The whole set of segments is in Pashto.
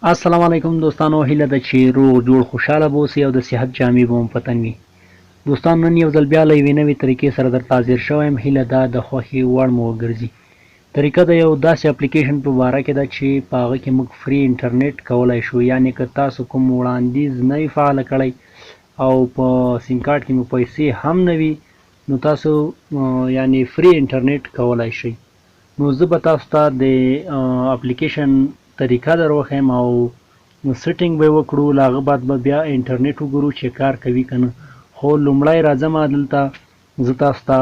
السلام علیکم دوستانو، هیله ده چې روغ جوړ خوشاله به اوسئ او د صحت جامې به مو په تن وي. دوستانو، نن یو ځل بیا له یوې نوې طریقې سره درته حاضر شوی یم. هیله ده د خوښې وړ مو وګرځي. طریقه د یو داسې اپلیکیشن په باره کې ده چې په هغه کې موږ فری انټرنیټ کولی شو. یعنې که تاسو کوم وړاندیز نه وي فعاله کړی او په سیم کارت کې مو پیسې هم نه وي، نو تاسو یعنې فری انټرنیټ کولی شئ. نو زه به تاسو ته د اپلیکیشن طریقه در وښیم او سیټینګ به وکړو. له هغه بعد به بیا انټرنیټ وګورو چې کار کوي که نه. خو لومړی راځم دلته زه تاسو ته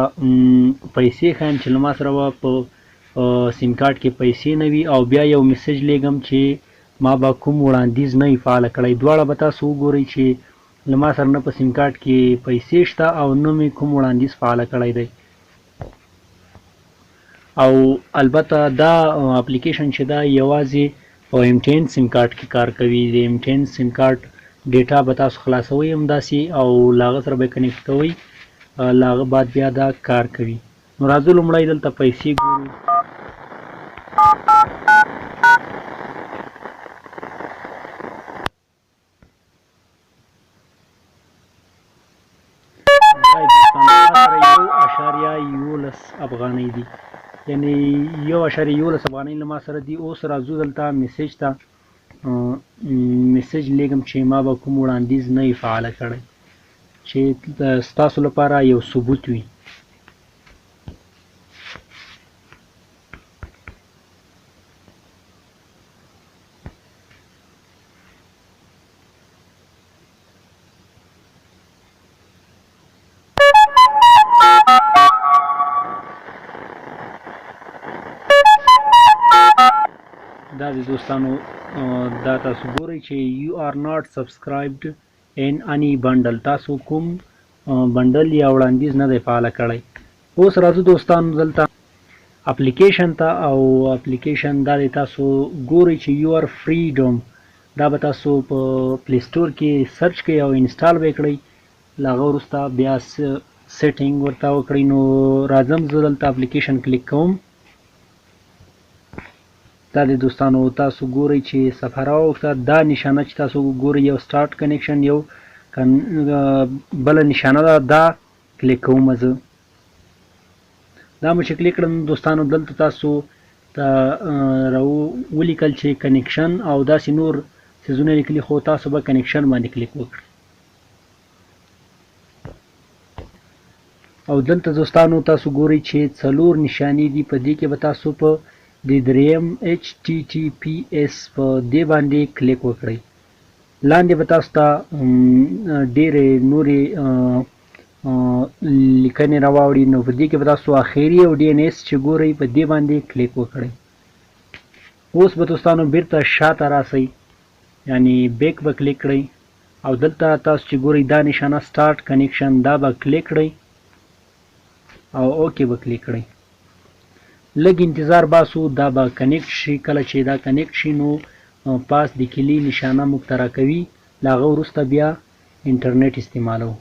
پیسې ښیم چې له ما سره به په سیم کارت کې پیسې نه وي او بیا یو میسج لیږم چې ما به کوم وړاندیز نه وي فعاله کړی. دواړه به تاسو وګورئ چې له ما سره نه په سیم کارت کې پیسې شته او نه مې کوم وړاندیز فعاله کړی دی. او البته دا اپلیکیشن چې دا یوازې په MTN سیم کارت کې کار کوي. د MTN سیم کارت ډیټا به تاسو خلاصوئ همداسې او له هغه سره به یې کنیکټ کوئ، له هغه بعد بیا دا کار کوي. نو راځو لومړی دلته پیسې ګورو. یو افغانۍ دي، یعنی 1.11 افغانۍ له ما سره دي. اوس راځو دلته میسج ته میسج لیږم چې ما به کوم وړاندیز نه وي فعاله کړی، چې ستاسو لپاره یو ثبوت وي. دا د دوستانو دا تاسو ګورئ چې you are not subscribed in any bundle، تاسو کوم بندل یا وړاندیز نه دی فعاله کړی. اوس راځو دوستانو دلته اپلیکیشن ته، او اپلیکیشن دا دی تاسو ګورئ چې your freedom، دا به تاسو په پلی سټور کې سرچ کړئ او انسټال به یې کړئ. له هغه وروسته بیا سیټینګ ورته وکړئ. نو راځم زه دلته اپلیکیشن کلیک کوم. دا د دوستانو تاسو ګورئ چې صفحه راووښته. دا نشانه چې تاسو ګورئ یو سټارټ کنیکشن، یو بله نشانه ده، دا کلیک کوم زه. دا مو چې کلیک کړم دوستانو، دلته تاسو ته ولیکل چې کنیکشن او داسې نور څیزونه لیکلي، خو تاسو به کنیکشن باندې کلیک وکړئ. او دلته دوستانو تاسو ګورئ چې 4 نشانې دي، په دې کې به تاسو په د دریم HTTPS په دې باندې کلیک وکړئ. لاندې به تاسو ته ډېرې نورې لیکنې راواوړي. نو په دې کې به تاسو اخري او DNS چې ګورئ په دې باندې کلیک وکړئ. اوس به دوستانو بیرته شاته راسئ، یعنی بیک به کلیک کړئ او دلته تاسو چې ګورئ دا نشانه سټارټ کنیکشن، دا به کلیک کړئ او اوکې به کلیک کړئ. لږ انتظار باسو، دا به کنیکټ شي. کله چې دا کنیکټ شي نو پاس د کلي نشانه موږ ته راکوي. له هغه وروسته بیا انټرنیټ استعمالو.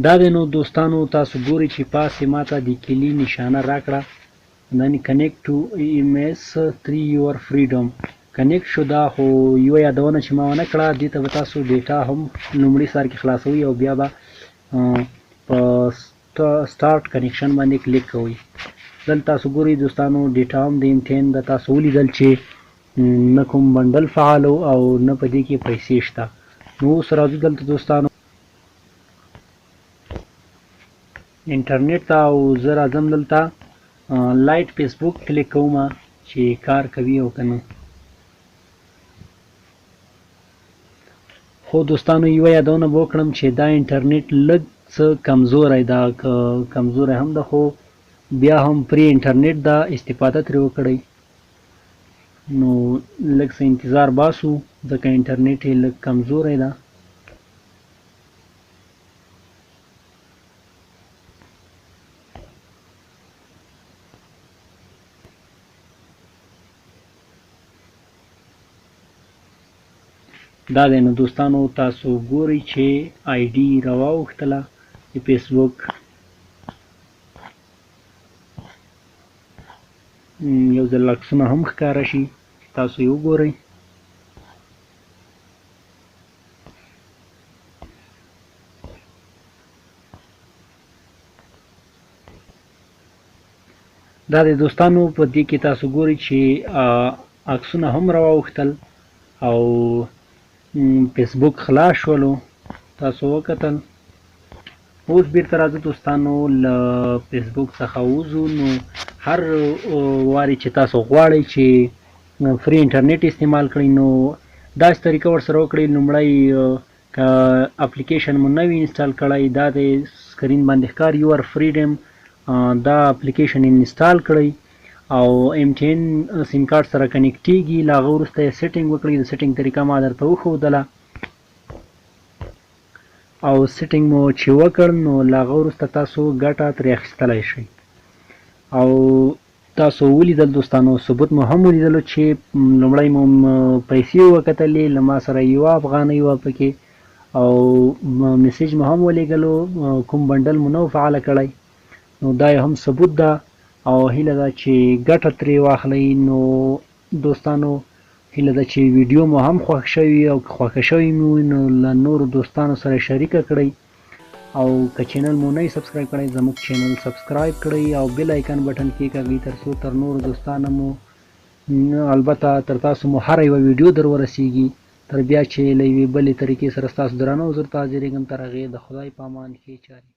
دا دی. نو دوستانو تاسو ګورئ چې پاس یې ماته د کلي نشانه راکړه. then connect to EMS3 your freedom کنیکټ شو. دا خو یوه یادونه چې ما ونه کړه، دې ته به تاسو ډیټا هم لومړي سر کې خلاصوئ او بیا به په سټارټ کنیکشن باندې کلیک کوئ. دلته تاسو ګورئ دوستانو ډیټا هم د MTN د تاسو ولیدل چې نه کوم بنډل فعال او نه په دې کې پیسې شته. نو اوس راځو دلته دوستانو انټرنیټ ته، او زه راځم دلته لایټ فیسبوک کلیک کوم چې کار کوي او که نه. خو دوستانو یوه یادونه به وکړم چې دا انټرنیټ لږ څه کمزوری ده، که کمزوری هم ده خو بیا هم پرې انټرنیټ ده، استفاده ترې وکړئ. نو لږ څه انتظار باسو ځکه انټرنیټ یې لږ کمزوری ده. دا دی. نو دوستانو تاسو ګورئ چې ID راواوښتله د فیسبوک. یو ځل عکسونه هم ښکاره شي، تاسو یې وګورئ. دا د دوستانو په دې کې تاسو ګورئ چې عکسونه هم راواوښتل او فیسبوک خلاص شولو، تاسو وکتل. اوس بیرته راځو دوستانو له فیسبوک څخه ووځو. نو هر وارې چې تاسو غواړئ چې فری انټرنیټ استعمال کړئ نو داسې طریقه ورسره وکړئ. لومړی که اپلیکیشن مو نه وي انسټال کړی، دا د سکرین باندې ښکاري یور فریډم، دا اپلیکیشن انسټال کړئ او MTN سیم کارت سره کنیکټیږي. له هغه وروسته یې سیټینګ وکړئ. د سیټینګ طریقه ما درته وښودله او سیټینګ مو چې وکړ نو له هغه وروسته تاسو ګټه ترې اخیستلی شئ. او تاسو ولیدل دوستانو، ثبوت مو هم ولیدلو چې لومړی مو پیسې وکتلې، له ما سره 1 افغانۍ وه پکې او میسیج مو هم ولیږلو، کوم بنډل مو نه و فعاله کړی. نو دا یې هم ثبوت ده او هیله ده چې ګټه ترې واخلئ. نو دوستانو هیله ده چې ویډیو مو هم خوښ شوي او که خوښه شوي مو نو له نورو دوستانو سره شریکه کړئ او که چینل مو نه وي سبسکرایب کړی زموږ چینل سبسکرایب کړئ او بیل آیکن بټن کېکاږئ ترڅو تر نورو دوستانو مو البته تر تاسو مو هره یوه ویډیو در ورسیږي. تر بیا چې له یوې بلې طریقې سره ستاسو درانه حضور ته حاضرېږم، تر هغې د خدای په امان ښې چارې.